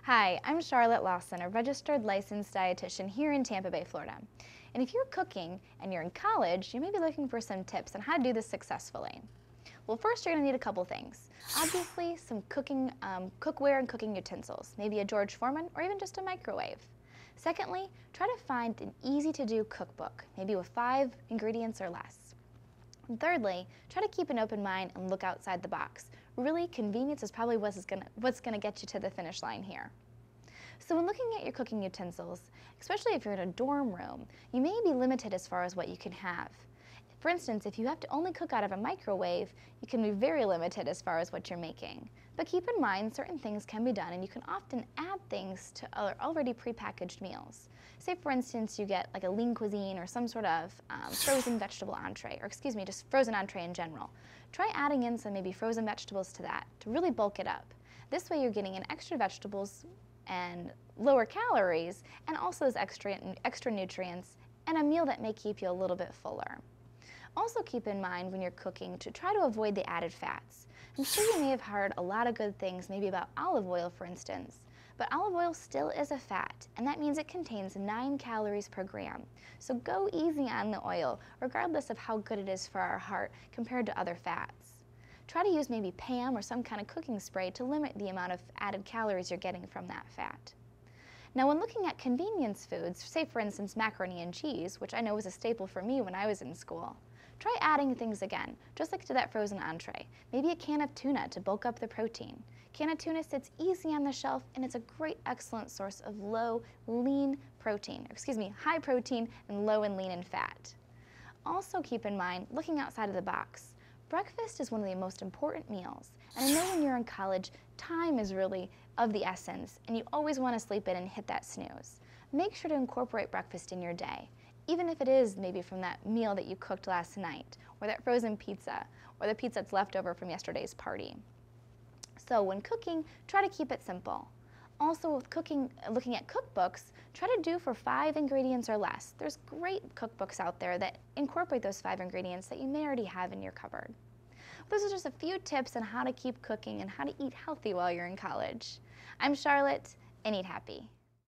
Hi, I'm Charlotte Lawson, a registered licensed dietitian here in Tampa Bay, Florida. And if you're cooking and you're in college, you may be looking for some tips on how to do this successfully. Well, first you're going to need a couple things. Obviously, some cookware and cooking utensils, maybe a George Foreman or even just a microwave. Secondly, try to find an easy-to-do cookbook, maybe with 5 ingredients or less. And thirdly, try to keep an open mind and look outside the box. Really, convenience is probably what's gonna get you to the finish line here. So when looking at your cooking utensils, especially if you're in a dorm room, you may be limited as far as what you can have. For instance, if you have to only cook out of a microwave, you can be very limited as far as what you're making. But keep in mind, certain things can be done and you can often add things to already prepackaged meals. Say for instance, you get like a lean cuisine or some sort of frozen vegetable entree, or excuse me, just frozen entree in general. Try adding in some maybe frozen vegetables to that to really bulk it up. This way you're getting in extra vegetables and lower calories and also those extra nutrients and a meal that may keep you a little bit fuller. Also keep in mind when you're cooking to try to avoid the added fats. I'm sure you may have heard a lot of good things maybe about olive oil for instance, but olive oil still is a fat and that means it contains 9 calories per gram. So go easy on the oil regardless of how good it is for our heart compared to other fats. Try to use maybe Pam or some kind of cooking spray to limit the amount of added calories you're getting from that fat. Now when looking at convenience foods, say for instance macaroni and cheese, which I know was a staple for me when I was in school, try adding things again, just like to that frozen entree. Maybe a can of tuna to bulk up the protein. Can of tuna sits easy on the shelf and it's a great excellent source of high protein and low in lean and fat. Also keep in mind, looking outside of the box, breakfast is one of the most important meals. And I know when you're in college, time is really of the essence and you always want to sleep in and hit that snooze. Make sure to incorporate breakfast in your day. Even if it is maybe from that meal that you cooked last night, or that frozen pizza, or the pizza that's left over from yesterday's party. So when cooking, try to keep it simple. Also with cooking, looking at cookbooks, try to do for 5 ingredients or less. There's great cookbooks out there that incorporate those 5 ingredients that you may already have in your cupboard. Those are just a few tips on how to keep cooking and how to eat healthy while you're in college. I'm Charlotte, and eat happy.